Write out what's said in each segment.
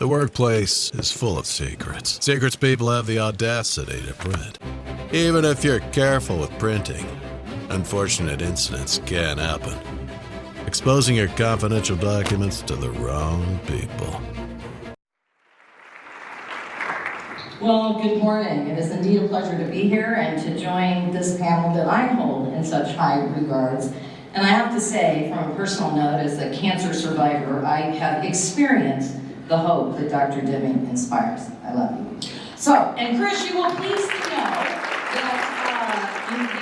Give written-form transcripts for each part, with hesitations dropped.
The workplace is full of secrets. Secrets people have the audacity to print. Even if you're careful with printing, unfortunate incidents can happen, exposing your confidential documents to the wrong people. Well, good morning. It is indeed a pleasure to be here and to join this panel that I hold in such high regards. And I have to say, from a personal note, as a cancer survivor, I have experienced the hope that Dr. Debi inspires. I love you. So, and Chris, you will please know that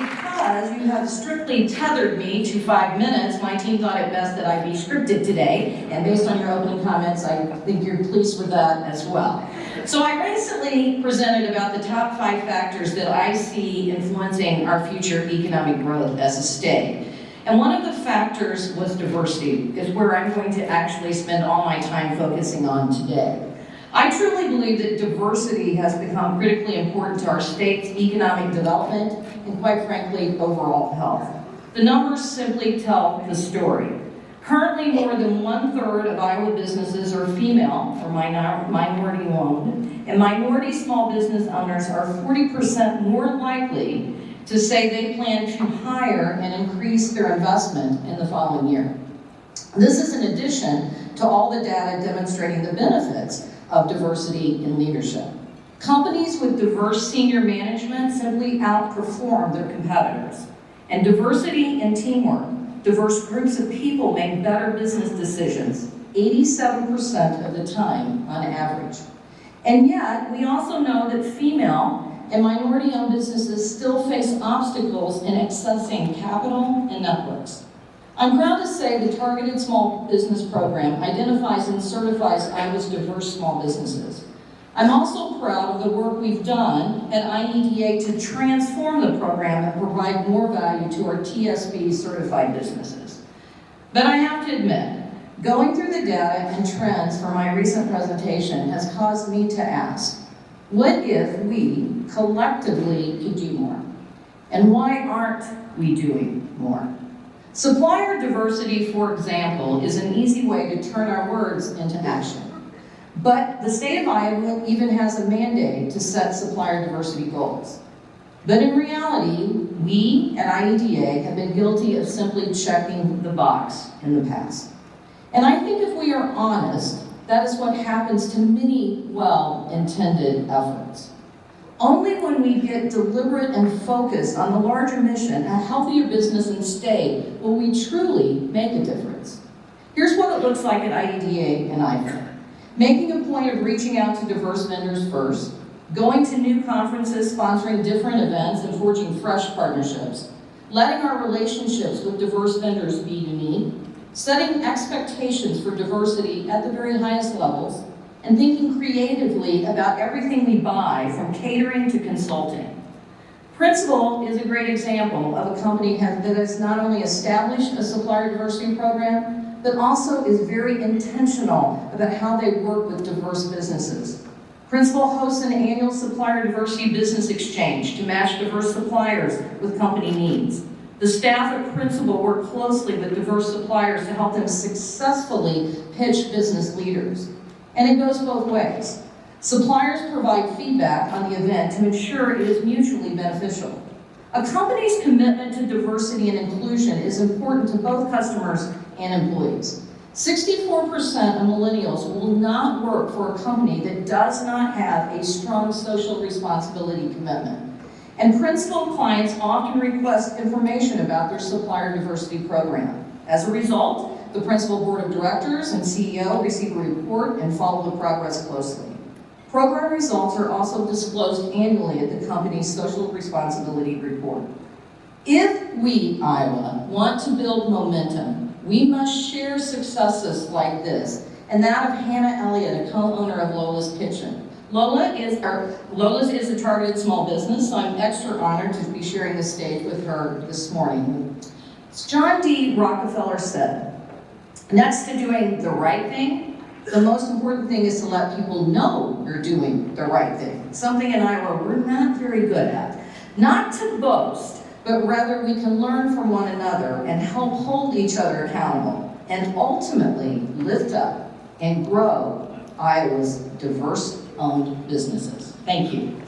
because you have strictly tethered me to 5 minutes, my team thought it best that I be scripted today. And based on your opening comments, I think you're pleased with that as well. So I recently presented about the top 5 factors that I see influencing our future economic growth as a state. And one of the factors was diversity, is where I'm going to actually spend all my time focusing on today. I truly believe that diversity has become critically important to our state's economic development and, quite frankly, overall health. The numbers simply tell the story. Currently, more than 1/3 of Iowa businesses are female or minority-owned, and minority small business owners are 40% more likely to say they plan to hire and increase their investment in the following year. This is in addition to all the data demonstrating the benefits of diversity in leadership. Companies with diverse senior management simply outperform their competitors. And diversity and teamwork, diverse groups of people make better business decisions 87% of the time on average. And yet, we also know that female and minority-owned businesses still face obstacles in accessing capital and networks. I'm proud to say the Targeted Small Business Program identifies and certifies Iowa's diverse small businesses. I'm also proud of the work we've done at IEDA to transform the program and provide more value to our TSB certified businesses. But I have to admit, going through the data and trends for my recent presentation has caused me to ask, what if we collectively could do more? And why aren't we doing more? Supplier diversity, for example, is an easy way to turn our words into action. But the state of Iowa even has a mandate to set supplier diversity goals. But in reality, we at IEDA have been guilty of simply checking the box in the past. And I think if we are honest, that is what happens to many well-intended efforts. Only when we get deliberate and focused on the larger mission, a healthier business and state, will we truly make a difference. Here's what it looks like at IEDA and IFA. Making a point of reaching out to diverse vendors first, going to new conferences, sponsoring different events, and forging fresh partnerships, letting our relationships with diverse vendors be unique, setting expectations for diversity at the very highest levels, and thinking creatively about everything we buy, from catering to consulting. Principal is a great example of a company that has not only established a supplier diversity program, but also is very intentional about how they work with diverse businesses. Principal hosts an annual supplier diversity business exchange to match diverse suppliers with company needs. The staff at Principal work closely with diverse suppliers to help them successfully pitch business leaders. And it goes both ways. Suppliers provide feedback on the event to ensure it is mutually beneficial. A company's commitment to diversity and inclusion is important to both customers and employees. 64% of millennials will not work for a company that does not have a strong social responsibility commitment. And Principal clients often request information about their supplier diversity program. As a result, the Principal Board of Directors and CEO receive a report and follow the progress closely. Program results are also disclosed annually at the company's social responsibility report. If we, Iowa, want to build momentum, we must share successes like this, and that of Hannah Elliott, a co-owner of Lola's Kitchen. Lola's is a targeted small business, so I'm extra honored to be sharing the stage with her this morning. John D. Rockefeller said, next to doing the right thing, the most important thing is to let people know you're doing the right thing. Something in Iowa we're not very good at. Not to boast, but rather we can learn from one another and help hold each other accountable and ultimately lift up and grow Iowa's diverse-owned businesses. Thank you.